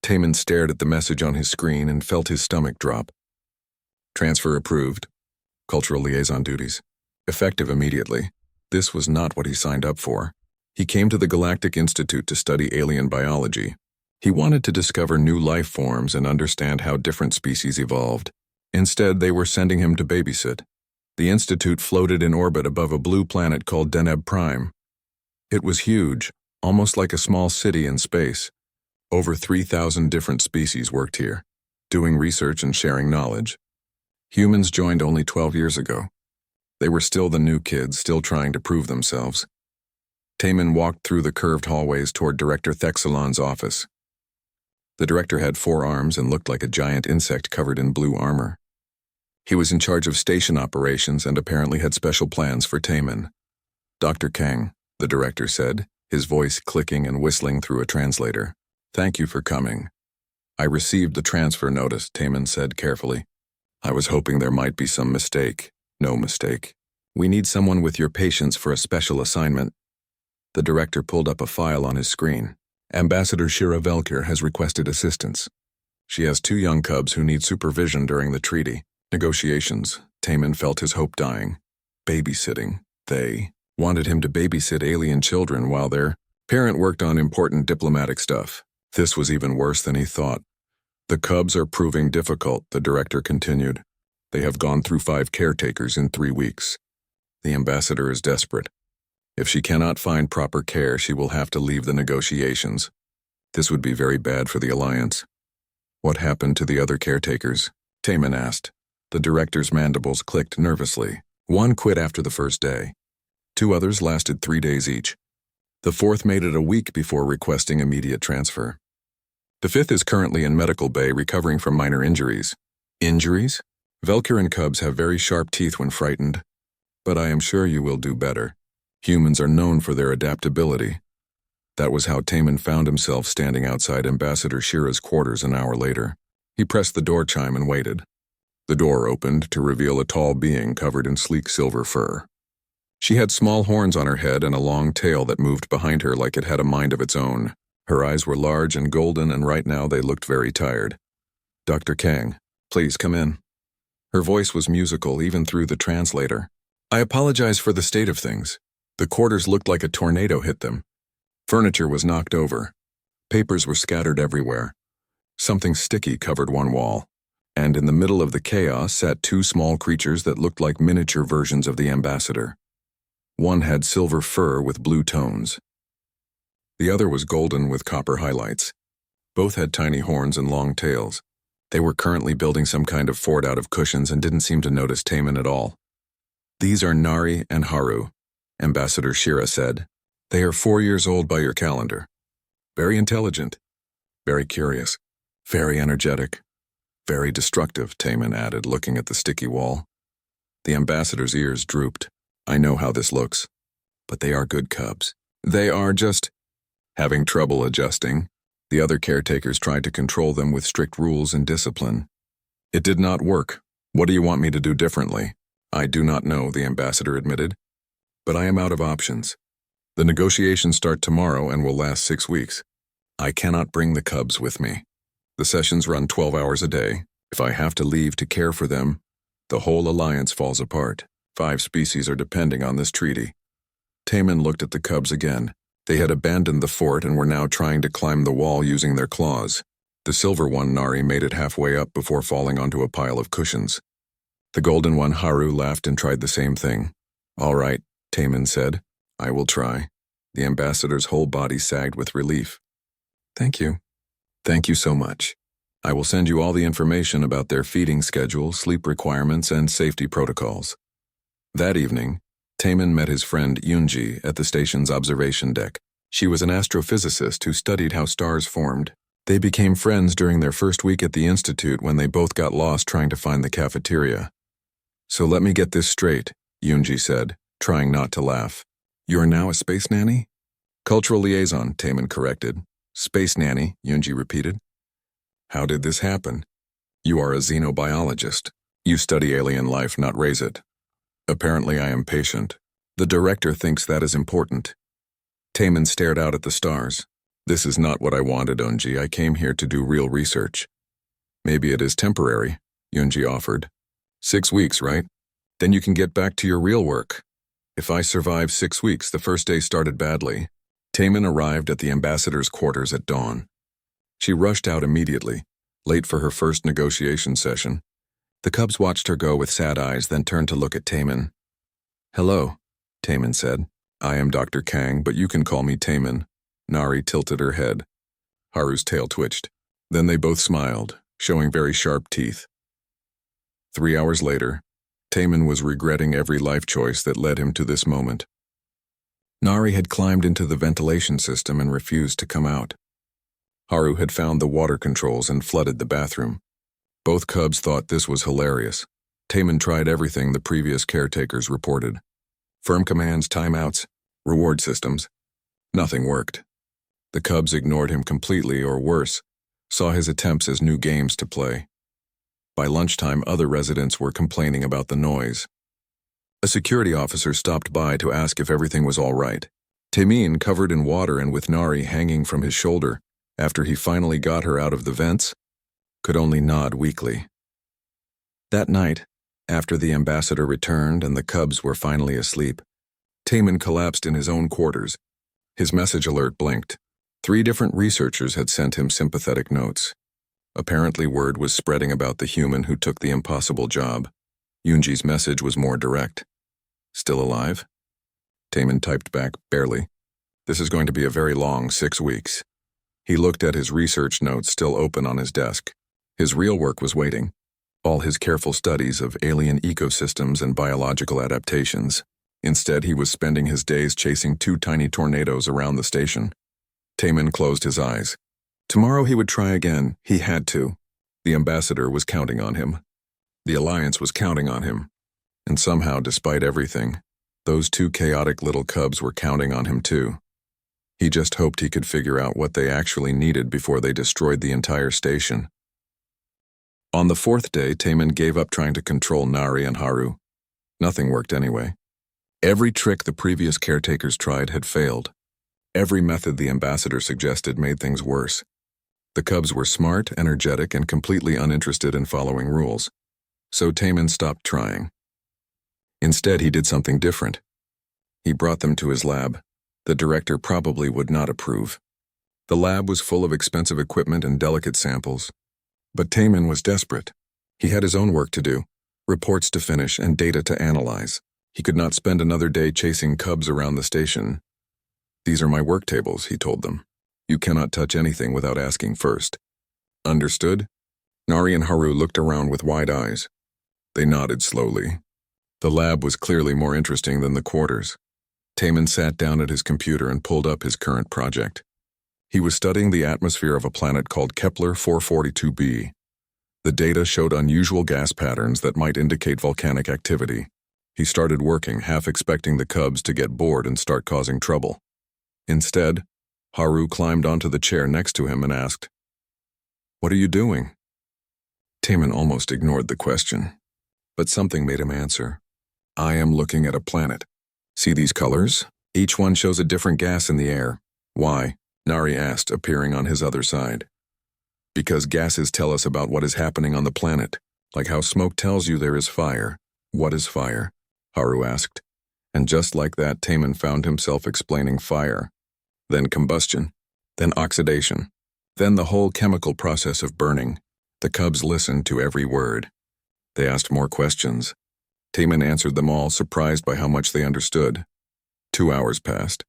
Taman stared at the message on his screen and felt his stomach drop. Transfer approved. Cultural liaison duties. Effective immediately. This was not what he signed up for. He came to the Galactic Institute to study alien biology. He wanted to discover new life forms and understand how different species evolved. Instead, they were sending him to babysit. The Institute floated in orbit above a blue planet called Deneb Prime. It was huge, almost like a small city in space. Over 3,000 different species worked here, doing research and sharing knowledge. Humans joined only 12 years ago. They were still the new kids, still trying to prove themselves. Taman walked through the curved hallways toward Director Thexalon's office. The director had 4 arms and looked like a giant insect covered in blue armor. He was in charge of station operations and apparently had special plans for Taman. "Dr. Kang," the director said, his voice clicking and whistling through a translator. "Thank you for coming." "I received the transfer notice," Taman said carefully. "I was hoping there might be some mistake." "No mistake. We need someone with your patience for a special assignment." The director pulled up a file on his screen. "Ambassador Shira Velker has requested assistance. She has 2 young cubs who need supervision during the treaty negotiations." Taman felt his hope dying. Babysitting. They wanted him to babysit alien children while their parent worked on important diplomatic stuff. This was even worse than he thought. "The cubs are proving difficult," the director continued. "They have gone through 5 caretakers in 3 weeks. The ambassador is desperate. If she cannot find proper care, she will have to leave the negotiations. This would be very bad for the Alliance." "What happened to the other caretakers?" Taman asked. The director's mandibles clicked nervously. "1 quit after the first day. 2 others lasted 3 days each. The 4th made it a week before requesting immediate transfer. The 5th is currently in medical bay recovering from minor injuries." "Injuries?" "Velker and cubs have very sharp teeth when frightened. But I am sure you will do better. Humans are known for their adaptability." That was how Taman found himself standing outside Ambassador Shira's quarters an hour later. He pressed the door chime and waited. The door opened to reveal a tall being covered in sleek silver fur. She had small horns on her head and a long tail that moved behind her like it had a mind of its own. Her eyes were large and golden, and right now they looked very tired. "Dr. Kang, please come in." Her voice was musical even through the translator. "I apologize for the state of things." The quarters looked like a tornado hit them. Furniture was knocked over. Papers were scattered everywhere. Something sticky covered one wall. And in the middle of the chaos sat 2 small creatures that looked like miniature versions of the ambassador. One had silver fur with blue tones. The other was golden with copper highlights. Both had tiny horns and long tails. They were currently building some kind of fort out of cushions and didn't seem to notice Taman at all. "These are Nari and Haru," Ambassador Shira said. "They are 4 years old by your calendar. Very intelligent, very curious, very energetic, very destructive," Taman added, looking at the sticky wall. The ambassador's ears drooped. "I know how this looks, but they are good cubs. They are just having trouble adjusting." The other caretakers tried to control them with strict rules and discipline. "It did not work. What do you want me to do differently?" "I do not know," the ambassador admitted. "But I am out of options. The negotiations start tomorrow and will last 6 weeks. I cannot bring the cubs with me. The sessions run 12 hours a day. If I have to leave to care for them, the whole alliance falls apart. 5 species are depending on this treaty." Taman looked at the cubs again. They had abandoned the fort and were now trying to climb the wall using their claws. The silver one, Nari, made it halfway up before falling onto a pile of cushions. The golden one, Haru, laughed and tried the same thing. "All right," Taman said. "I will try." The ambassador's whole body sagged with relief. "Thank you. Thank you so much. I will send you all the information about their feeding schedule, sleep requirements, and safety protocols." That evening, Taman met his friend Yunji at the station's observation deck. She was an astrophysicist who studied how stars formed. They became friends during their first week at the institute when they both got lost trying to find the cafeteria. "So let me get this straight," Yunji said, trying not to laugh. "You are now a space nanny?" "Cultural liaison," Taman corrected. "Space nanny," Yunji repeated. "How did this happen?" "You are a xenobiologist. You study alien life, not raise it." "Apparently I am patient. The director thinks that is important." Taman stared out at the stars. This is not what I wanted, Unji. I came here to do real research. Maybe it is temporary, Yunji offered. 6 weeks, right? Then you can get back to your real work. If I survive 6 weeks, the first day started badly. Taemin arrived at the ambassador's quarters at dawn. She rushed out immediately, late for her first negotiation session. The cubs watched her go with sad eyes, then turned to look at Taemin. Hello, Taemin said. I am Dr. Kang, but you can call me Taemin. Nari tilted her head. Haru's tail twitched. Then they both smiled, showing very sharp teeth. 3 hours later, Taemin was regretting every life choice that led him to this moment. Nari had climbed into the ventilation system and refused to come out. Haru had found the water controls and flooded the bathroom. Both cubs thought this was hilarious. Taemin tried everything the previous caretakers reported. Firm commands, timeouts, reward systems. Nothing worked. The cubs ignored him completely, or worse, saw his attempts as new games to play. By lunchtime, other residents were complaining about the noise. A security officer stopped by to ask if everything was all right. Taemin, covered in water and with Nari hanging from his shoulder, after he finally got her out of the vents, could only nod weakly. That night, after the ambassador returned and the cubs were finally asleep, Taemin collapsed in his own quarters. His message alert blinked. 3 different researchers had sent him sympathetic notes. Apparently word was spreading about the human who took the impossible job. Yunji's message was more direct. Still alive? Taemin typed back, barely. This is going to be a very long 6 weeks. He looked at his research notes still open on his desk. His real work was waiting. All his careful studies of alien ecosystems and biological adaptations. Instead, he was spending his days chasing 2 tiny tornadoes around the station. Taemin closed his eyes. Tomorrow he would try again. He had to. The ambassador was counting on him. The Alliance was counting on him. And somehow, despite everything, those 2 chaotic little cubs were counting on him too. He just hoped he could figure out what they actually needed before they destroyed the entire station. On the 4th day, Taemin gave up trying to control Nari and Haru. Nothing worked anyway. Every trick the previous caretakers tried had failed. Every method the ambassador suggested made things worse. The cubs were smart, energetic, and completely uninterested in following rules. So Taemin stopped trying. Instead, he did something different. He brought them to his lab. The director probably would not approve. The lab was full of expensive equipment and delicate samples. But Taemin was desperate. He had his own work to do, reports to finish, and data to analyze. He could not spend another day chasing cubs around the station. These are my work tables, he told them. You cannot touch anything without asking first. Understood? Nari and Haru looked around with wide eyes. They nodded slowly. The lab was clearly more interesting than the quarters. Taemin sat down at his computer and pulled up his current project. He was studying the atmosphere of a planet called Kepler 442b. The data showed unusual gas patterns that might indicate volcanic activity. He started working, half expecting the cubs to get bored and start causing trouble. Instead, Haru climbed onto the chair next to him and asked, "What are you doing?" Taemin almost ignored the question, but something made him answer. "I am looking at a planet. See these colors? Each one shows a different gas in the air. Why?" Nari asked, appearing on his other side. "Because gases tell us about what is happening on the planet, like how smoke tells you there is fire." "What is fire?" Haru asked. And just like that, Taemin found himself explaining fire, then combustion, then oxidation, then the whole chemical process of burning. The cubs listened to every word. They asked more questions. Taemin answered them all, surprised by how much they understood. 2 hours passed.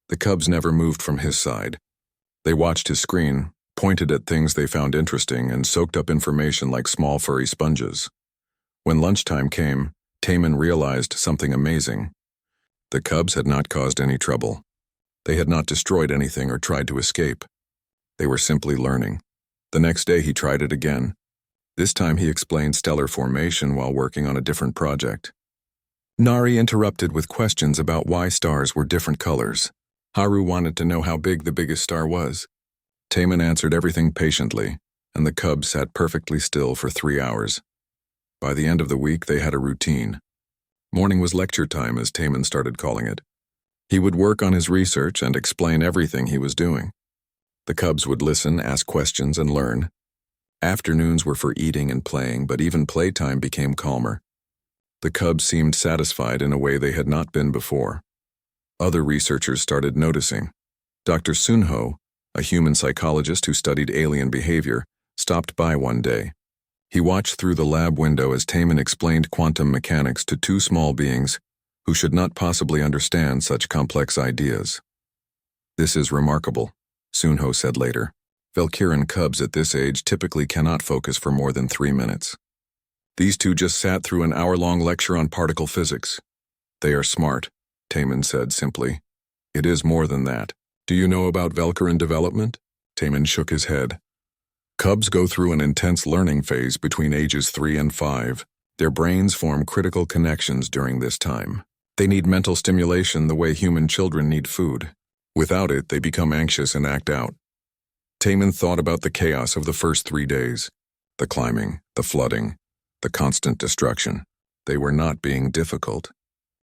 The cubs never moved from his side. They watched his screen, pointed at things they found interesting, and soaked up information like small furry sponges. When lunchtime came, Taemin realized something amazing. The cubs had not caused any trouble. They had not destroyed anything or tried to escape. They were simply learning. The next day he tried it again. This time he explained stellar formation while working on a different project. Nari interrupted with questions about why stars were different colors. Haru wanted to know how big the biggest star was. Taemin answered everything patiently, and the cubs sat perfectly still for 3 hours. By the end of the week, they had a routine. Morning was lecture time, as Taemin started calling it. He would work on his research and explain everything he was doing. The cubs would listen, ask questions, and learn. Afternoons were for eating and playing, but even playtime became calmer. The cubs seemed satisfied in a way they had not been before. Other researchers started noticing. Dr. Sunho, a human psychologist who studied alien behavior, stopped by one day. He watched through the lab window as Taemin explained quantum mechanics to two small beings who should not possibly understand such complex ideas. "This is remarkable," Sunho said later. "Valkyrian cubs at this age typically cannot focus for more than 3 minutes. These two just sat through an hour-long lecture on particle physics. They are smart," Taemin said simply. "It is more than that. Do you know about Valkyrian development?" Taemin shook his head. "Cubs go through an intense learning phase between ages 3 and 5. Their brains form critical connections during this time. They need mental stimulation the way human children need food. Without it, they become anxious and act out." Taemin thought about the chaos of the first 3 days. The climbing, the flooding, the constant destruction. They were not being difficult.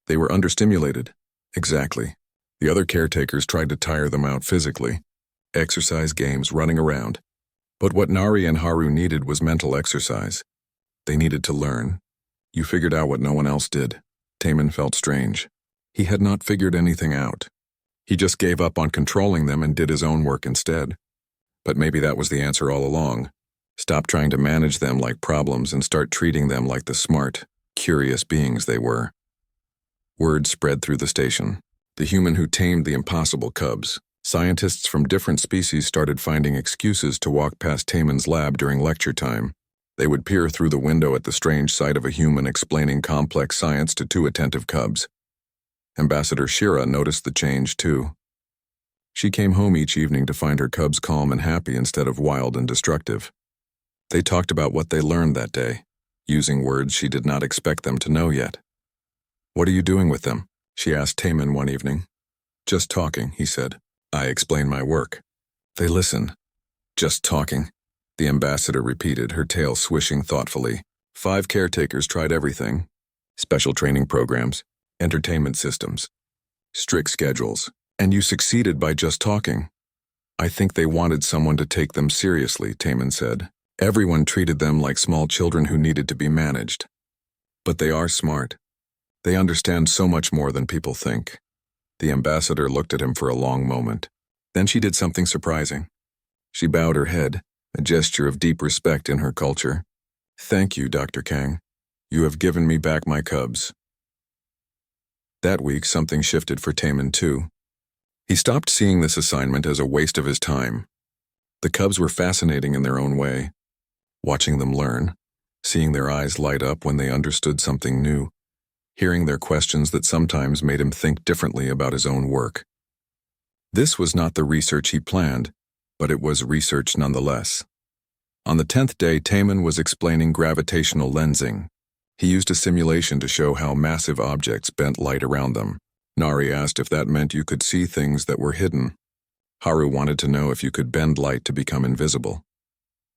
They were understimulated. Exactly. The other caretakers tried to tire them out physically. Exercise, games, running around. But what Nari and Haru needed was mental exercise. They needed to learn. You figured out what no one else did. Taemin felt strange. He had not figured anything out. He just gave up on controlling them and did his own work instead. But maybe that was the answer all along. Stop trying to manage them like problems and start treating them like the smart, curious beings they were. Word spread through the station. The human who tamed the impossible cubs. Scientists from different species started finding excuses to walk past Taemin's lab during lecture time. They would peer through the window at the strange sight of a human explaining complex science to two attentive cubs. Ambassador Shira noticed the change too. She came home each evening to find her cubs calm and happy instead of wild and destructive. They talked about what they learned that day, using words she did not expect them to know yet. "What are you doing with them?" she asked Taemin one evening. "Just talking," he said. "I explain my work." "They listen." "Just talking," the ambassador repeated, her tail swishing thoughtfully. 5 caretakers tried everything. Special training programs, entertainment systems, strict schedules, and you succeeded by just talking. "I think they wanted someone to take them seriously," Taemin said. "Everyone treated them like small children who needed to be managed. But they are smart. They understand so much more than people think." The ambassador looked at him for a long moment. Then she did something surprising. She bowed her head, a gesture of deep respect in her culture. "Thank you, Dr. Kang. You have given me back my cubs." That week, something shifted for Taemin too. He stopped seeing this assignment as a waste of his time. The cubs were fascinating in their own way. Watching them learn, seeing their eyes light up when they understood something new, hearing their questions that sometimes made him think differently about his own work. This was not the research he planned, but it was research nonetheless. On the 10th day, Taemin was explaining gravitational lensing. He used a simulation to show how massive objects bent light around them. Nari asked if that meant you could see things that were hidden. Haru wanted to know if you could bend light to become invisible.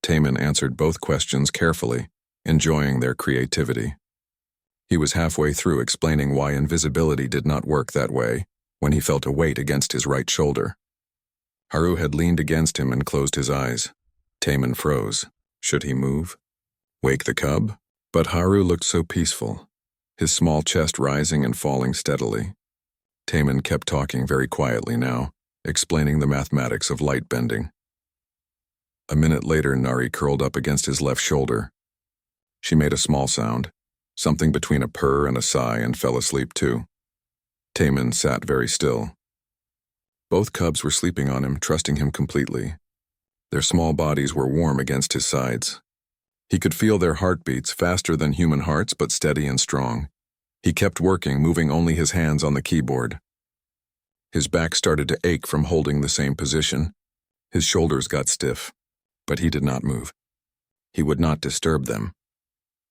Taemin answered both questions carefully, enjoying their creativity. He was halfway through explaining why invisibility did not work that way when he felt a weight against his right shoulder. Haru had leaned against him and closed his eyes. Taemin froze. Should he move? Wake the cub? But Haru looked so peaceful, his small chest rising and falling steadily. Taemin kept talking very quietly now, explaining the mathematics of light bending. A minute later, Nari curled up against his left shoulder. She made a small sound, something between a purr and a sigh, and fell asleep too. Taemin sat very still. Both cubs were sleeping on him, trusting him completely. Their small bodies were warm against his sides. He could feel their heartbeats, faster than human hearts, but steady and strong. He kept working, moving only his hands on the keyboard. His back started to ache from holding the same position. His shoulders got stiff, but he did not move. He would not disturb them.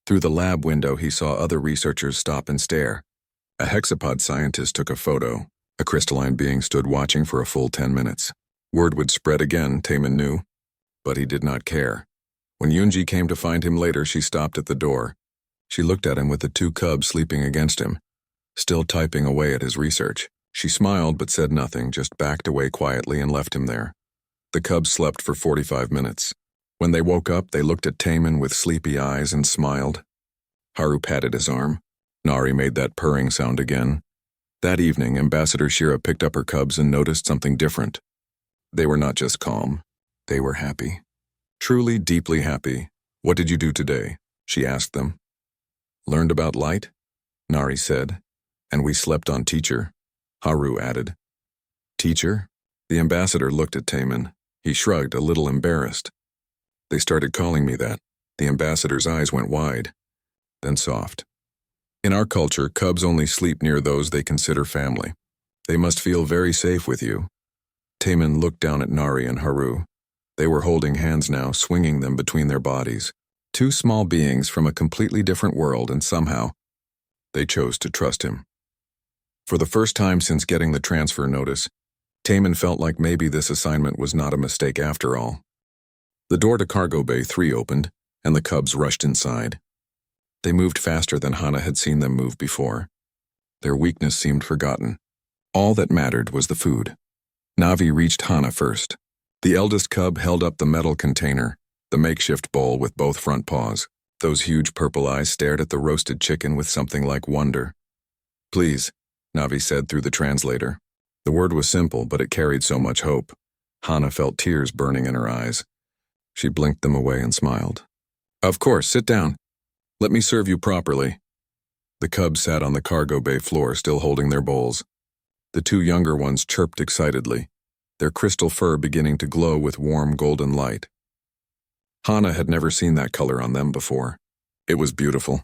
Through the lab window, he saw other researchers stop and stare. A hexapod scientist took a photo. A crystalline being stood watching for a full 10 minutes. Word would spread again, Taemin knew, but he did not care. When Yoonji came to find him later, she stopped at the door. She looked at him with the 2 cubs sleeping against him, still typing away at his research. She smiled but said nothing, just backed away quietly and left him there. The cubs slept for 45 minutes. When they woke up, they looked at Taman with sleepy eyes and smiled. Haru patted his arm. Nari made that purring sound again. That evening, Ambassador Shira picked up her cubs and noticed something different. They were not just calm. They were happy. Truly, deeply happy. "What did you do today?" she asked them. "Learned about light?" Nari said. "And we slept on teacher," Haru added. "Teacher?" The ambassador looked at Taman. He shrugged, a little embarrassed. "They started calling me that." The ambassador's eyes went wide, then soft. "In our culture, cubs only sleep near those they consider family. They must feel very safe with you." Taman looked down at Nari and Haru. They were holding hands now, swinging them between their bodies. Two small beings from a completely different world, and somehow, they chose to trust him. For the first time since getting the transfer notice, Taman felt like maybe this assignment was not a mistake after all. The door to Cargo Bay 3 opened, and the cubs rushed inside. They moved faster than Hana had seen them move before. Their weakness seemed forgotten. All that mattered was the food. Navi reached Hana first. The eldest cub held up the metal container, the makeshift bowl with both front paws. Those huge purple eyes stared at the roasted chicken with something like wonder. "Please," Navi said through the translator. The word was simple, but it carried so much hope. Hana felt tears burning in her eyes. She blinked them away and smiled. "Of course, sit down. Let me serve you properly." The cubs sat on the cargo bay floor, still holding their bowls. The two younger ones chirped excitedly, their crystal fur beginning to glow with warm golden light. Hana had never seen that color on them before. It was beautiful.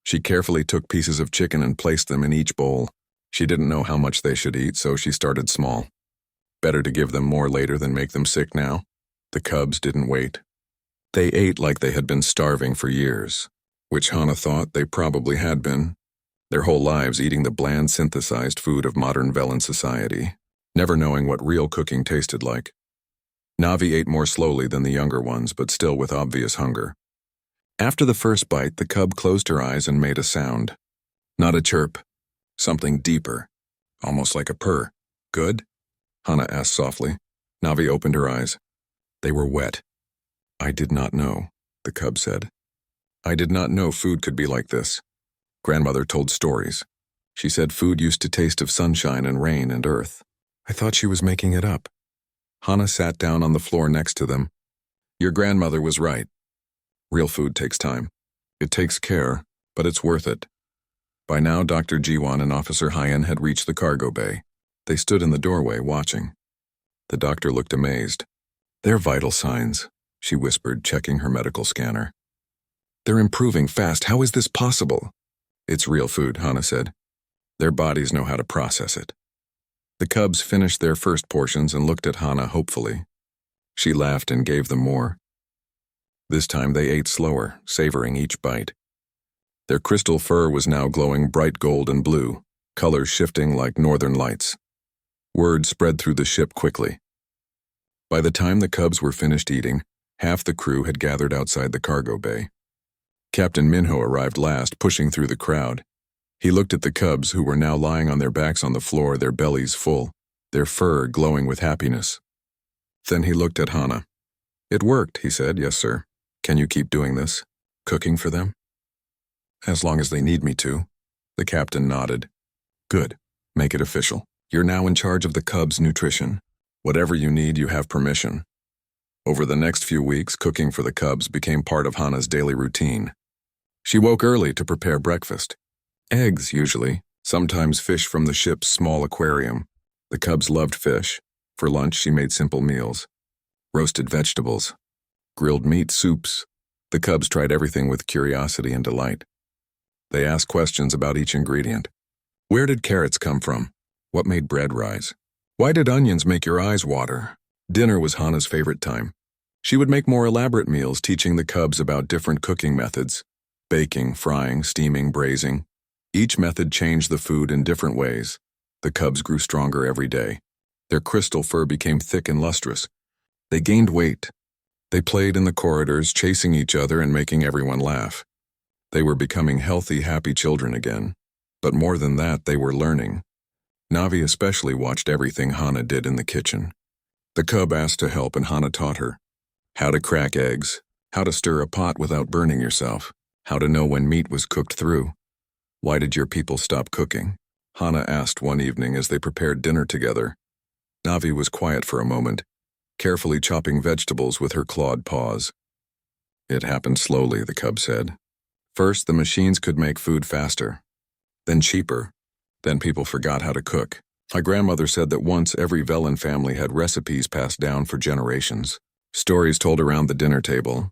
She carefully took pieces of chicken and placed them in each bowl. She didn't know how much they should eat, so she started small. Better to give them more later than make them sick now. The cubs didn't wait. They ate like they had been starving for years, which Hana thought they probably had been. Their whole lives eating the bland synthesized food of modern Velen society, never knowing what real cooking tasted like. Navi ate more slowly than the younger ones, but still with obvious hunger. After the first bite, the cub closed her eyes and made a sound. Not a chirp, something deeper, almost like a purr. "Good?" Hana asked softly. Navi opened her eyes. They were wet. "I did not know," the cub said. "I did not know food could be like this. Grandmother told stories. She said food used to taste of sunshine and rain and earth. I thought she was making it up." Hana sat down on the floor next to them. "Your grandmother was right. Real food takes time. It takes care, but it's worth it." By now, Dr. Jiwan and Officer Hyen had reached the cargo bay. They stood in the doorway, watching. The doctor looked amazed. "They're vital signs," she whispered, checking her medical scanner. "They're improving fast. How is this possible?" "It's real food," Hana said. "Their bodies know how to process it." The cubs finished their first portions and looked at Hana hopefully. She laughed and gave them more. This time they ate slower, savoring each bite. Their crystal fur was now glowing bright gold and blue, colors shifting like northern lights. Word spread through the ship quickly. By the time the cubs were finished eating, half the crew had gathered outside the cargo bay. Captain Minho arrived last, pushing through the crowd. He looked at the cubs, who were now lying on their backs on the floor, their bellies full, their fur glowing with happiness. Then he looked at Hana. "It worked," he said. "Yes, sir. Can you keep doing this? Cooking for them?" "As long as they need me to." The captain nodded. "Good. Make it official. You're now in charge of the cubs' nutrition. Whatever you need, you have permission." Over the next few weeks, cooking for the cubs became part of Hana's daily routine. She woke early to prepare breakfast. Eggs, usually, sometimes fish from the ship's small aquarium. The cubs loved fish. For lunch, she made simple meals. Roasted vegetables, grilled meat soups. The cubs tried everything with curiosity and delight. They asked questions about each ingredient. Where did carrots come from? What made bread rise? Why did onions make your eyes water? Dinner was Hana's favorite time. She would make more elaborate meals, teaching the cubs about different cooking methods: baking, frying, steaming, braising. Each method changed the food in different ways. The cubs grew stronger every day. Their crystal fur became thick and lustrous. They gained weight. They played in the corridors, chasing each other and making everyone laugh. They were becoming healthy, happy children again. But more than that, they were learning. Navi especially watched everything Hana did in the kitchen. The cub asked to help and Hana taught her how to crack eggs, how to stir a pot without burning yourself, how to know when meat was cooked through. Why did your people stop cooking? Hana asked one evening as they prepared dinner together. Navi was quiet for a moment, carefully chopping vegetables with her clawed paws. It happened slowly, the cub said. First, the machines could make food faster, then cheaper, then people forgot how to cook. My grandmother said that once every Velen family had recipes passed down for generations, stories told around the dinner table.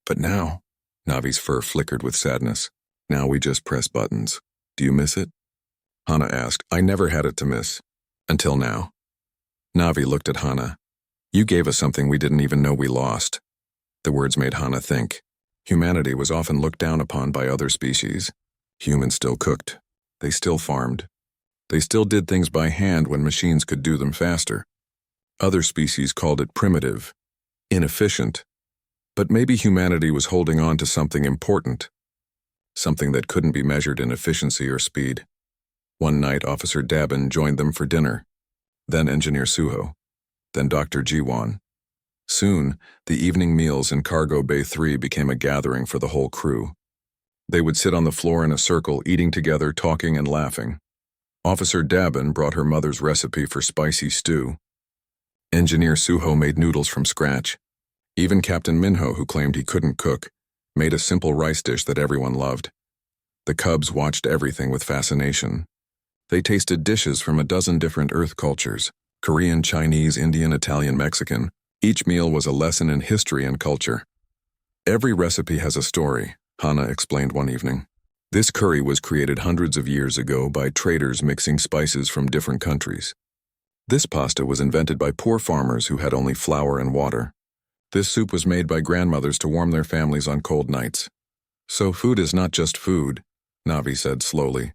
But now, Navi's fur flickered with sadness. Now we just press buttons. Do you miss it? Hana asked. I never had it to miss. Until now. Navi looked at Hana. You gave us something we didn't even know we lost. The words made Hana think. Humanity was often looked down upon by other species. Humans still cooked. They still farmed. They still did things by hand when machines could do them faster. Other species called it primitive, inefficient. But maybe humanity was holding on to something important, something that couldn't be measured in efficiency or speed. One night, Officer Dabin joined them for dinner, then Engineer Suho, then Dr. Jiwan. Soon, the evening meals in Cargo Bay 3 became a gathering for the whole crew. They would sit on the floor in a circle, eating together, talking and laughing. Officer Dabin brought her mother's recipe for spicy stew. Engineer Suho made noodles from scratch. Even Captain Minho, who claimed he couldn't cook, made a simple rice dish that everyone loved. The cubs watched everything with fascination. They tasted dishes from a dozen different Earth cultures: Korean, Chinese, Indian, Italian, Mexican. Each meal was a lesson in history and culture. Every recipe has a story, Hana explained one evening. This curry was created hundreds of years ago by traders mixing spices from different countries. This pasta was invented by poor farmers who had only flour and water. This soup was made by grandmothers to warm their families on cold nights. So food is not just food, Navi said slowly,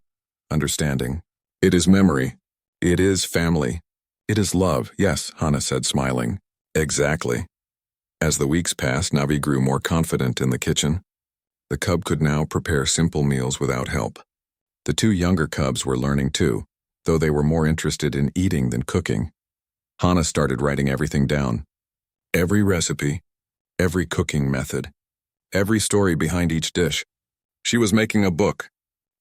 understanding. It is memory. It is family. It is love, yes, Hana said, smiling. Exactly. As the weeks passed, Navi grew more confident in the kitchen. The cub could now prepare simple meals without help. The two younger cubs were learning too, though they were more interested in eating than cooking. Hana started writing everything down. Every recipe, every cooking method, every story behind each dish. She was making a book,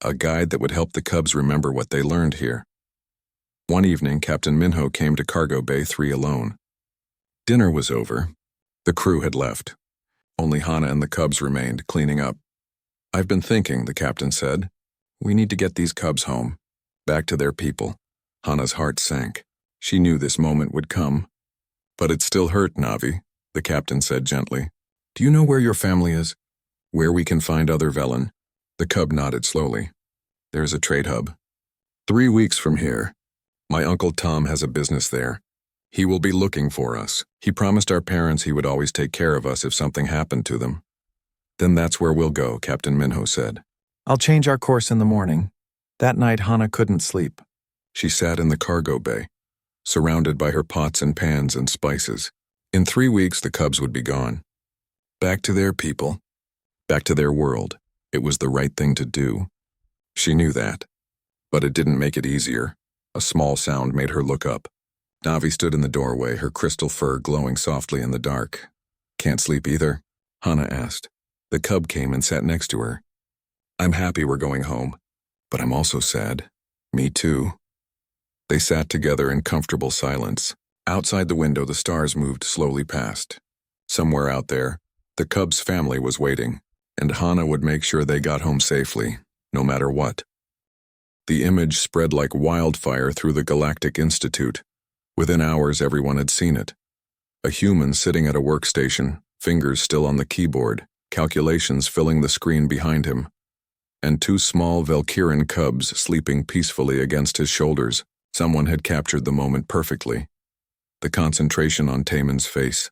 a guide that would help the cubs remember what they learned here. One evening, Captain Minho came to Cargo Bay 3 alone. Dinner was over. The crew had left. Only Hana and the cubs remained, cleaning up. I've been thinking, the captain said. We need to get these cubs home, back to their people. Hana's heart sank. She knew this moment would come. But it still hurt, Navi, the captain said gently. Do you know where your family is? Where we can find other Velen? The cub nodded slowly. There's a trade hub. 3 weeks from here. My Uncle Tom has a business there. He will be looking for us. He promised our parents he would always take care of us if something happened to them. Then that's where we'll go, Captain Minho said. I'll change our course in the morning. That night, Hana couldn't sleep. She sat in the cargo bay, surrounded by her pots and pans and spices. In 3 weeks, the cubs would be gone. Back to their people, back to their world. It was the right thing to do. She knew that. But it didn't make it easier. A small sound made her look up. Navi stood in the doorway, her crystal fur glowing softly in the dark. Can't sleep either? Hana asked. The cub came and sat next to her. I'm happy we're going home, but I'm also sad. Me too. They sat together in comfortable silence. Outside the window, the stars moved slowly past. Somewhere out there, the cub's family was waiting, and Hana would make sure they got home safely, no matter what. The image spread like wildfire through the Galactic Institute. Within hours, everyone had seen it. A human sitting at a workstation, fingers still on the keyboard, calculations filling the screen behind him, and 2 small Valkyrian cubs sleeping peacefully against his shoulders. Someone had captured the moment perfectly. The concentration on Taemin's face,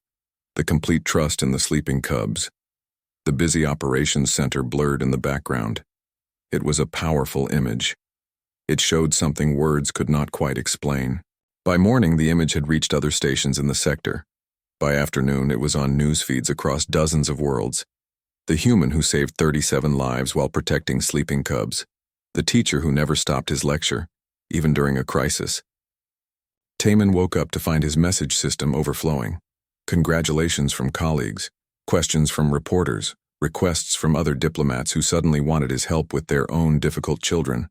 the complete trust in the sleeping cubs, the busy operations center blurred in the background. It was a powerful image. It showed something words could not quite explain. By morning, the image had reached other stations in the sector. By afternoon, it was on news feeds across dozens of worlds. The human who saved 37 lives while protecting sleeping cubs. The teacher who never stopped his lecture, even during a crisis. Taman woke up to find his message system overflowing. Congratulations from colleagues, questions from reporters, requests from other diplomats who suddenly wanted his help with their own difficult children.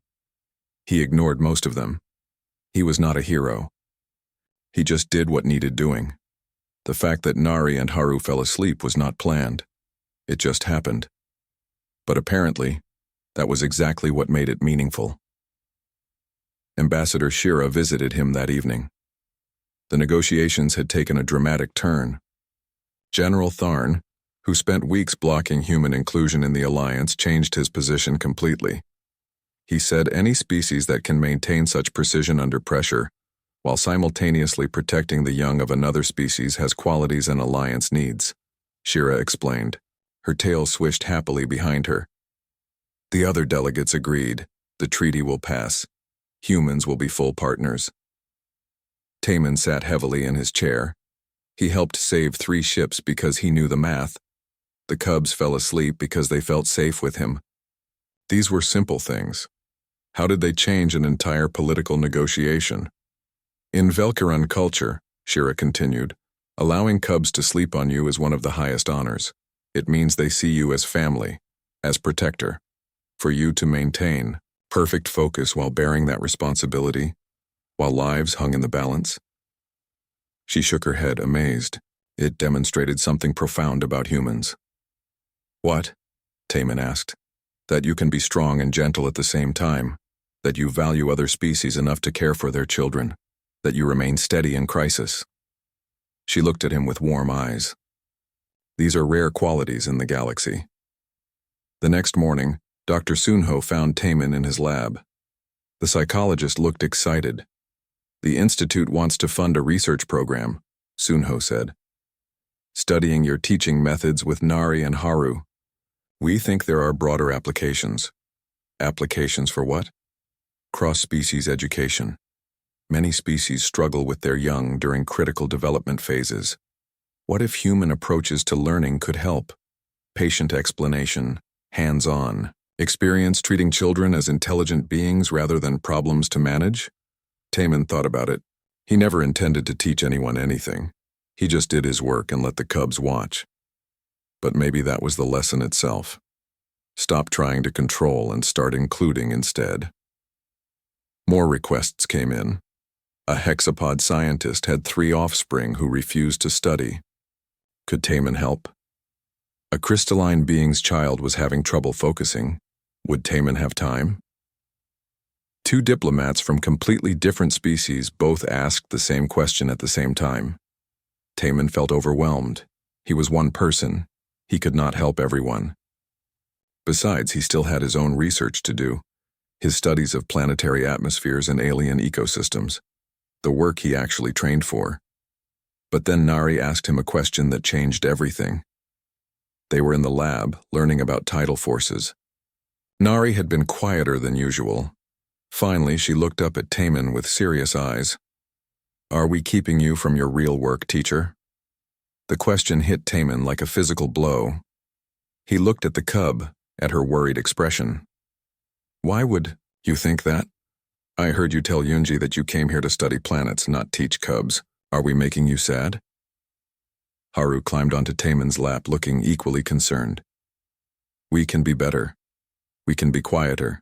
He ignored most of them. He was not a hero. He just did what needed doing. The fact that Nari and Haru fell asleep was not planned. It just happened. But apparently, that was exactly what made it meaningful. Ambassador Shira visited him that evening. The negotiations had taken a dramatic turn. General Tharn, who spent weeks blocking human inclusion in the alliance, changed his position completely. He said any species that can maintain such precision under pressure, while simultaneously protecting the young of another species, has qualities an alliance needs, Shira explained. Her tail swished happily behind her. The other delegates agreed. The treaty will pass. Humans will be full partners. Taman sat heavily in his chair. He helped save 3 ships because he knew the math. The cubs fell asleep because they felt safe with him. These were simple things. How did they change an entire political negotiation? In Velkaran culture, Shira continued, allowing cubs to sleep on you is one of the highest honors. It means they see you as family, as protector. For you to maintain perfect focus while bearing that responsibility, while lives hung in the balance. She shook her head, amazed. It demonstrated something profound about humans. What? Taman asked. That you can be strong and gentle at the same time, that you value other species enough to care for their children, that you remain steady in crisis. She looked at him with warm eyes. These are rare qualities in the galaxy. The next morning, Dr. Sunho found Taman in his lab. The psychologist looked excited. The Institute wants to fund a research program, Sunho said. Studying your teaching methods with Nari and Haru. We think there are broader applications. Applications for what? Cross-species education. Many species struggle with their young during critical development phases. What if human approaches to learning could help? Patient explanation, hands-on, experience treating children as intelligent beings rather than problems to manage? Taman thought about it. He never intended to teach anyone anything. He just did his work and let the cubs watch. But maybe that was the lesson itself. Stop trying to control and start including instead. More requests came in. A hexapod scientist had 3 offspring who refused to study. Could Taman help? A crystalline being's child was having trouble focusing. Would Taman have time? 2 diplomats from completely different species both asked the same question at the same time. Taman felt overwhelmed. He was one person. He could not help everyone. Besides, he still had his own research to do. His studies of planetary atmospheres and alien ecosystems. The work he actually trained for. But then Nari asked him a question that changed everything. They were in the lab, learning about tidal forces. Nari had been quieter than usual. Finally, she looked up at Taman with serious eyes. Are we keeping you from your real work, teacher? The question hit Taman like a physical blow. He looked at the cub, at her worried expression. Why would you think that? I heard you tell Yunji that you came here to study planets, not teach cubs. Are we making you sad? Haru climbed onto Taman's lap, looking equally concerned. We can be better. We can be quieter.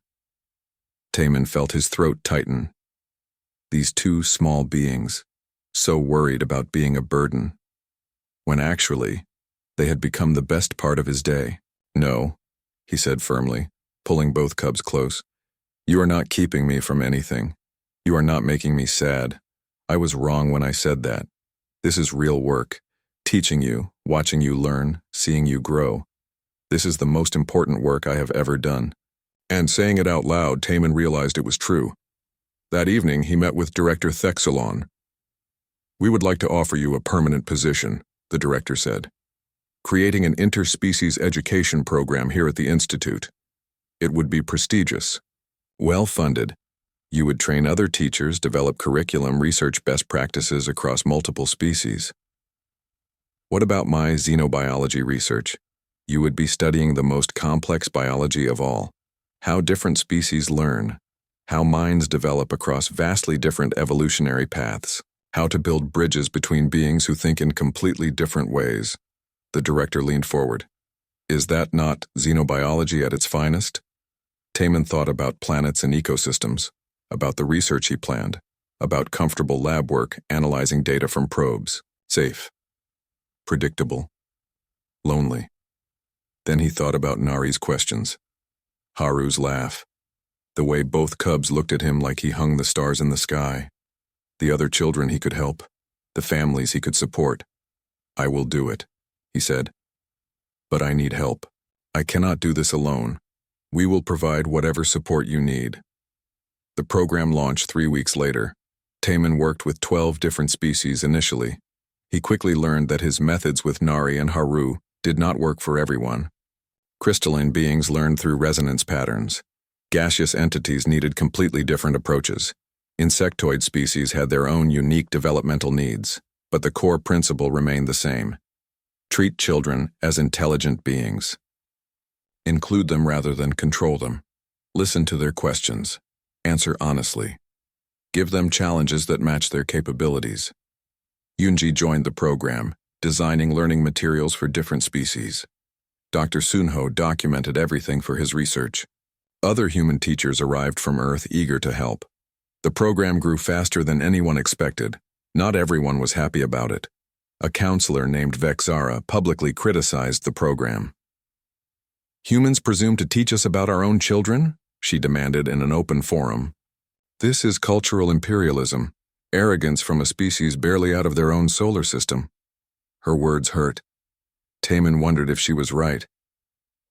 Taman felt his throat tighten. These 2 small beings, so worried about being a burden, when actually, they had become the best part of his day. No, he said firmly, pulling both cubs close. You are not keeping me from anything. You are not making me sad. I was wrong when I said that. This is real work. Teaching you, watching you learn, seeing you grow. This is the most important work I have ever done. And saying it out loud, Taman realized it was true. That evening, he met with Director Thexalon. We would like to offer you a permanent position, the director said. Creating an interspecies education program here at the Institute. It would be prestigious. Well-funded. You would train other teachers, develop curriculum, research best practices across multiple species. What about my xenobiology research? You would be studying the most complex biology of all. How different species learn. How minds develop across vastly different evolutionary paths. How to build bridges between beings who think in completely different ways. The director leaned forward. Is that not xenobiology at its finest? Taman thought about planets and ecosystems, about the research he planned, about comfortable lab work analyzing data from probes. Safe. Predictable. Lonely. Then he thought about Nari's questions. Haru's laugh. The way both cubs looked at him like he hung the stars in the sky. The other children he could help. The families he could support. I will do it, he said. But I need help. I cannot do this alone. We will provide whatever support you need. The program launched 3 weeks later. Taman worked with 12 different species initially. He quickly learned that his methods with Nari and Haru did not work for everyone. Crystalline beings learned through resonance patterns. Gaseous entities needed completely different approaches. Insectoid species had their own unique developmental needs, but the core principle remained the same. Treat children as intelligent beings. Include them rather than control them. Listen to their questions. Answer honestly. Give them challenges that match their capabilities. Yunji joined the program, designing learning materials for different species. Dr. Sunho documented everything for his research. Other human teachers arrived from Earth eager to help. The program grew faster than anyone expected. Not everyone was happy about it. A counselor named Vexara publicly criticized the program. Humans presume to teach us about our own children? She demanded in an open forum. This is cultural imperialism, arrogance from a species barely out of their own solar system. Her words hurt. Taman wondered if she was right.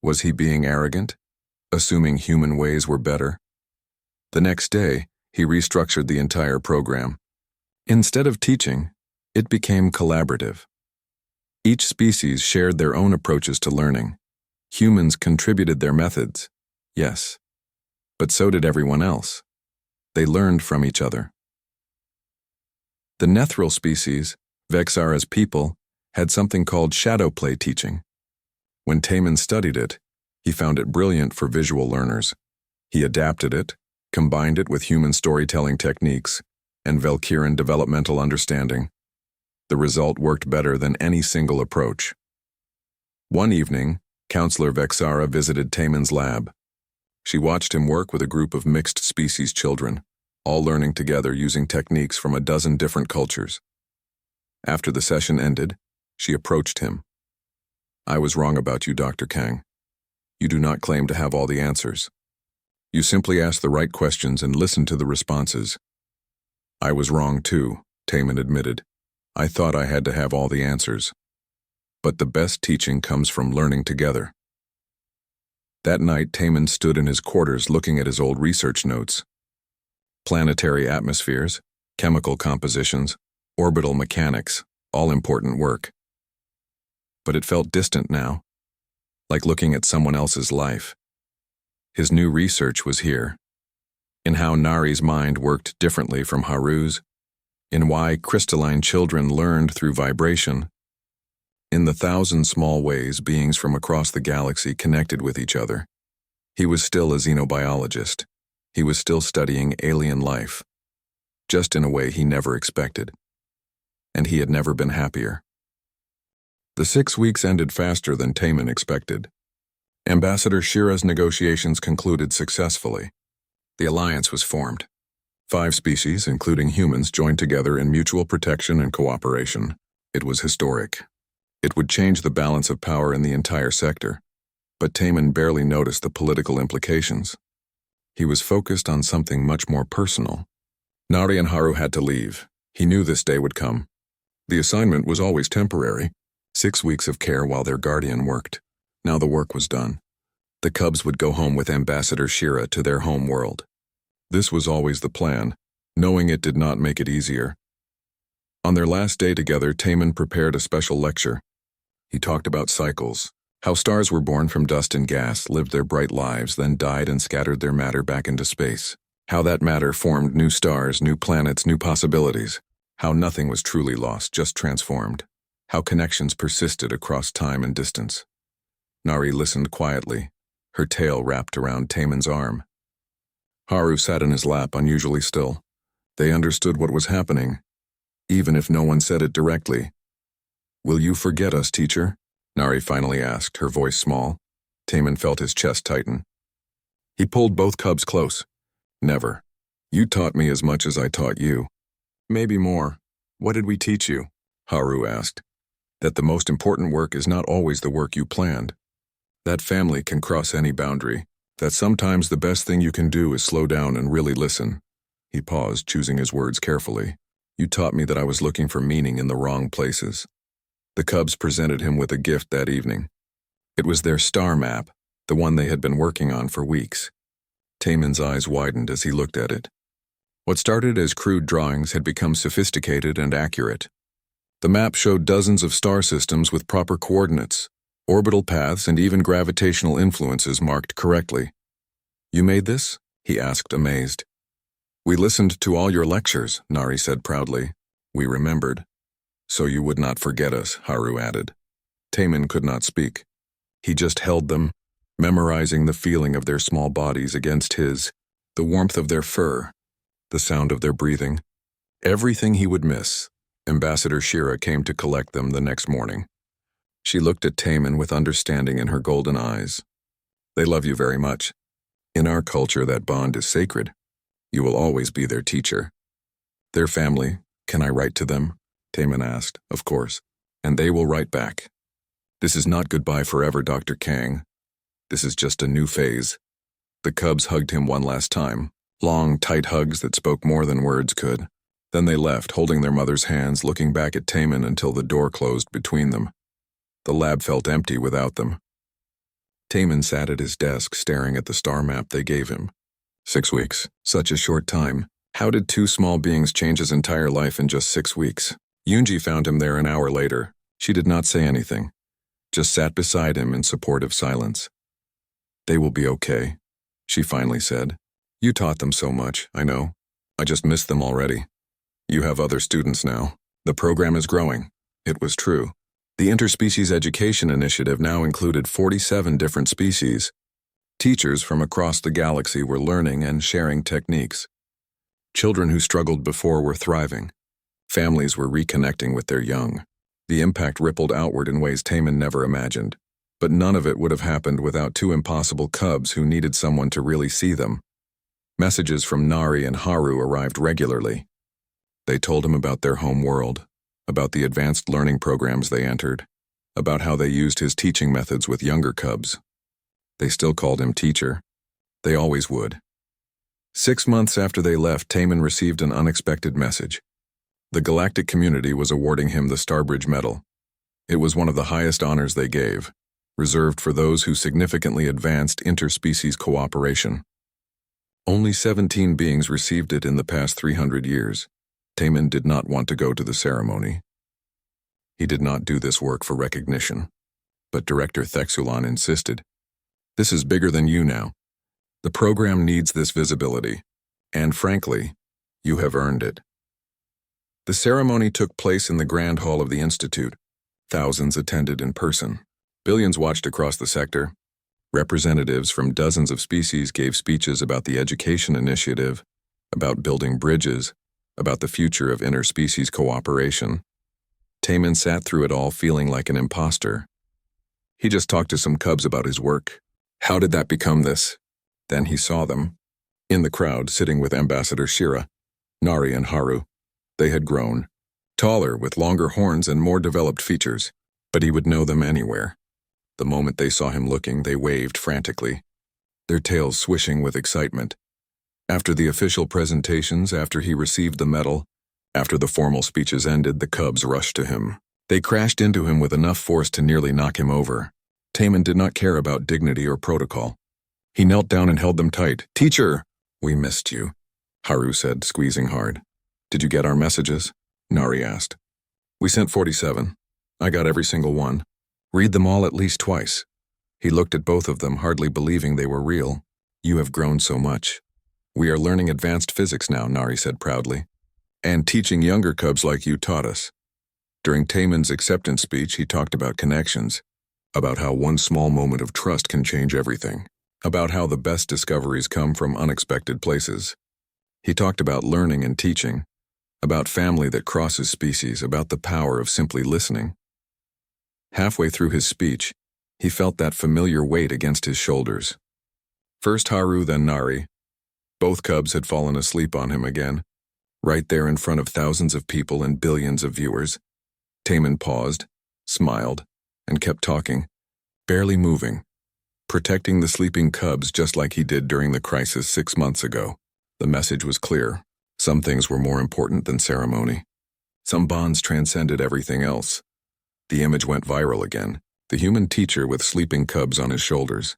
Was he being arrogant, assuming human ways were better? The next day, he restructured the entire program. Instead of teaching, it became collaborative. Each species shared their own approaches to learning. Humans contributed their methods, yes, but so did everyone else. They learned from each other. The Nethril species, Vexara's people, had something called shadow play teaching. When Taman studied it, he found it brilliant for visual learners. He adapted it, combined it with human storytelling techniques, and Valkyrian developmental understanding. The result worked better than any single approach. One evening, Counselor Vexara visited Taman's lab. She watched him work with a group of mixed-species children, all learning together using techniques from a dozen different cultures. After the session ended, she approached him. I was wrong about you, Dr. Kang. You do not claim to have all the answers. You simply ask the right questions and listen to the responses. I was wrong too, Taman admitted. I thought I had to have all the answers. But the best teaching comes from learning together. That night, Taman stood in his quarters looking at his old research notes. Planetary atmospheres, chemical compositions, orbital mechanics, all important work. But it felt distant now, like looking at someone else's life. His new research was here, in how Nari's mind worked differently from Haru's, in why crystalline children learned through vibration, in the 1,000 small ways beings from across the galaxy connected with each other. He was still a xenobiologist. He was still studying alien life, just in a way he never expected. And he had never been happier. The 6 weeks ended faster than Taman expected. Ambassador Shira's negotiations concluded successfully. The alliance was formed. 5 species, including humans, joined together in mutual protection and cooperation. It was historic. It would change the balance of power in the entire sector. But Taman barely noticed the political implications. He was focused on something much more personal. Nari and Haru had to leave. He knew this day would come. The assignment was always temporary. 6 weeks of care while their guardian worked. Now the work was done. The cubs would go home with Ambassador Shira to their home world. This was always the plan. Knowing it did not make it easier. On their last day together, Taman prepared a special lecture. He talked about cycles, how stars were born from dust and gas, lived their bright lives, then died and scattered their matter back into space. How that matter formed new stars, new planets, new possibilities. How nothing was truly lost, just transformed. How connections persisted across time and distance. Nari listened quietly, her tail wrapped around Taman's arm. Haru sat in his lap, unusually still. They understood what was happening. even if no one said it directly. "Will you forget us, teacher?" Nari finally asked, her voice small. Taman felt his chest tighten. He pulled both cubs close. "Never. You taught me as much as I taught you." "Maybe more. What did we teach you?" Haru asked. "That the most important work is not always the work you planned. That family can cross any boundary. That sometimes the best thing you can do is slow down and really listen." He paused, choosing his words carefully. "You taught me that I was looking for meaning in the wrong places." The cubs presented him with a gift that evening. It was their star map, the one they had been working on for weeks. Taman's eyes widened as he looked at it. What started as crude drawings had become sophisticated and accurate. The map showed dozens of star systems with proper coordinates, orbital paths, and even gravitational influences marked correctly. "You made this?" he asked, amazed. "We listened to all your lectures," Nari said proudly. "We remembered." "So you would not forget us," Haru added. Taman could not speak. He just held them, memorizing the feeling of their small bodies against his, the warmth of their fur, the sound of their breathing. Everything he would miss. Ambassador Shira came to collect them the next morning. She looked at Taman with understanding in her golden eyes. "They love you very much. In our culture, that bond is sacred. You will always be their teacher." "Their family, can I write to them?" Taman asked. "Of course. And they will write back. This is not goodbye forever, Dr. Kang. This is just a new phase." The cubs hugged him one last time, long, tight hugs that spoke more than words could. Then they left, holding their mother's hands, looking back at Taman until the door closed between them. The lab felt empty without them. Taman sat at his desk, staring at the star map they gave him. 6 weeks, such a short time. How did two small beings change his entire life in just 6 weeks? Yoonji found him there an hour later. She did not say anything, just sat beside him in supportive silence. "They will be okay," she finally said. "You taught them so much, I know. I just miss them already. You have other students now. The program is growing." It was true. The Interspecies Education Initiative now included 47 different species. Teachers from across the galaxy were learning and sharing techniques. Children who struggled before were thriving. Families were reconnecting with their young. The impact rippled outward in ways Taman never imagined. But none of it would have happened without two impossible cubs who needed someone to really see them. Messages from Nari and Haru arrived regularly. They told him about their home world, about the advanced learning programs they entered, about how they used his teaching methods with younger cubs. They still called him teacher. They always would. 6 months after they left, Taman received an unexpected message. The galactic community was awarding him the Starbridge Medal. It was one of the highest honors they gave, reserved for those who significantly advanced interspecies cooperation. Only 17 beings received it in the past 300 years. Taman did not want to go to the ceremony. He did not do this work for recognition. But Director Thexulan insisted. "This is bigger than you now. The program needs this visibility. And frankly, you have earned it." The ceremony took place in the Grand Hall of the Institute. Thousands attended in person. Billions watched across the sector. Representatives from dozens of species gave speeches about the education initiative, about building bridges, about the future of interspecies cooperation. Taman sat through it all feeling like an imposter. He just talked to some cubs about his work. How did that become this? Then he saw them. In the crowd, sitting with Ambassador Shira, Nari and Haru. They had grown. Taller, with longer horns and more developed features. But he would know them anywhere. The moment they saw him looking, they waved frantically, their tails swishing with excitement. After the official presentations, after he received the medal, after the formal speeches ended, the cubs rushed to him. They crashed into him with enough force to nearly knock him over. Taman did not care about dignity or protocol. He knelt down and held them tight. "Teacher!" "We missed you," Haru said, squeezing hard. "Did you get our messages?" Nari asked. "We sent 47. I got every single one. Read them all at least twice." He looked at both of them, hardly believing they were real. "You have grown so much. We are learning advanced physics now," Nari said proudly. "And teaching younger cubs like you taught us." During Taman's acceptance speech, he talked about connections, about how one small moment of trust can change everything, about how the best discoveries come from unexpected places. He talked about learning and teaching, about family that crosses species, about the power of simply listening. Halfway through his speech, he felt that familiar weight against his shoulders. First Haru, then Nari. Both cubs had fallen asleep on him again, right there in front of thousands of people and billions of viewers. Taemin paused, smiled, and kept talking, barely moving, protecting the sleeping cubs just like he did during the crisis 6 months ago. The message was clear. Some things were more important than ceremony. Some bonds transcended everything else. The image went viral again, the human teacher with sleeping cubs on his shoulders,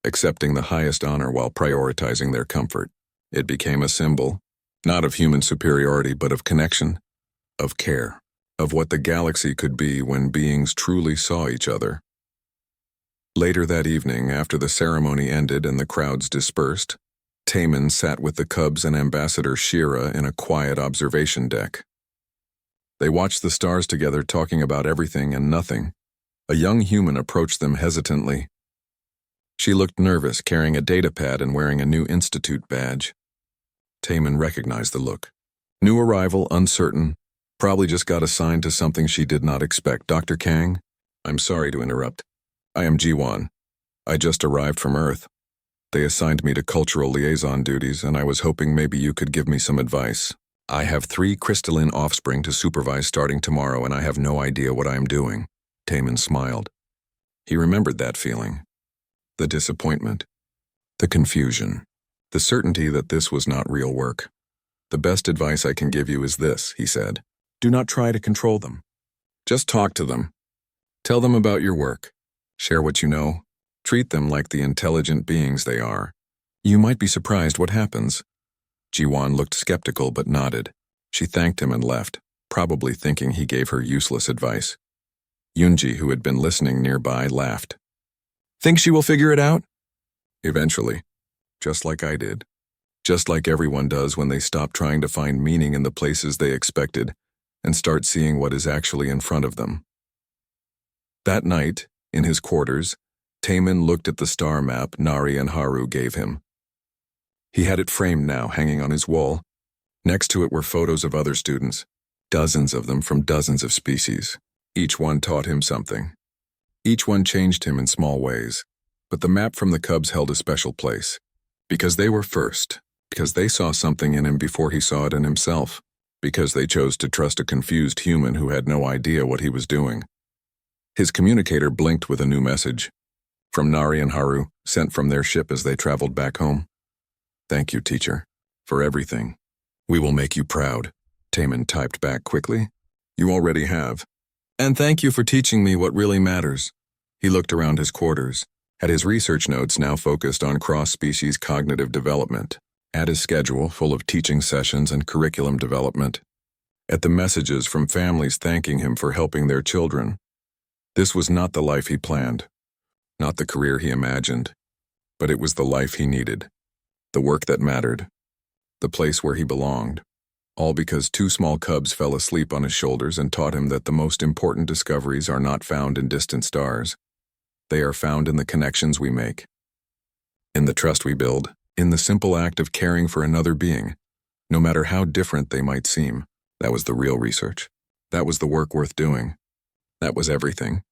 accepting the highest honor while prioritizing their comfort. It became a symbol, not of human superiority but of connection, of care, of what the galaxy could be when beings truly saw each other. Later that evening, after the ceremony ended and the crowds dispersed, Taemin sat with the cubs and Ambassador Shira in a quiet observation deck. They watched the stars together, talking about everything and nothing. A young human approached them hesitantly. She looked nervous, carrying a datapad and wearing a new institute badge. Taemin recognized the look. New arrival, uncertain, probably just got assigned to something she did not expect. Dr. Kang, I'm sorry to interrupt. I am Jiwan. I just arrived from Earth. They assigned me to cultural liaison duties, and I was hoping maybe you could give me some advice. I have 3 crystalline offspring to supervise starting tomorrow, and I have no idea what I am doing. Taemin smiled. He remembered that feeling. The disappointment. The confusion. The certainty that this was not real work. The best advice I can give you is this, he said. Do not try to control them. Just talk to them. Tell them about your work. Share what you know. Treat them like the intelligent beings they are. You might be surprised what happens. Jiwan looked skeptical but nodded. She thanked him and left, probably thinking he gave her useless advice. Yunji, who had been listening nearby, laughed. Think she will figure it out? Eventually. Just like I did. Just like everyone does when they stop trying to find meaning in the places they expected and start seeing what is actually in front of them. That night, in his quarters, Taemin looked at the star map Nari and Haru gave him. He had it framed now, hanging on his wall. Next to it were photos of other students, dozens of them from dozens of species. Each one taught him something. Each one changed him in small ways. But the map from the cubs held a special place. Because they were first. Because they saw something in him before he saw it in himself. Because they chose to trust a confused human who had no idea what he was doing. His communicator blinked with a new message. From Nari and Haru, sent from their ship as they traveled back home. Thank you, teacher, for everything. We will make you proud, Taemin typed back quickly. You already have. And thank you for teaching me what really matters. He looked around his quarters, at his research notes now focused on cross-species cognitive development, at his schedule full of teaching sessions and curriculum development, at the messages from families thanking him for helping their children. This was not the life he planned, not the career he imagined, but it was the life he needed, the work that mattered, the place where he belonged, all because 2 small cubs fell asleep on his shoulders and taught him that the most important discoveries are not found in distant stars. They are found in the connections we make, in the trust we build, in the simple act of caring for another being, no matter how different they might seem. That was the real research. That was the work worth doing. That was everything.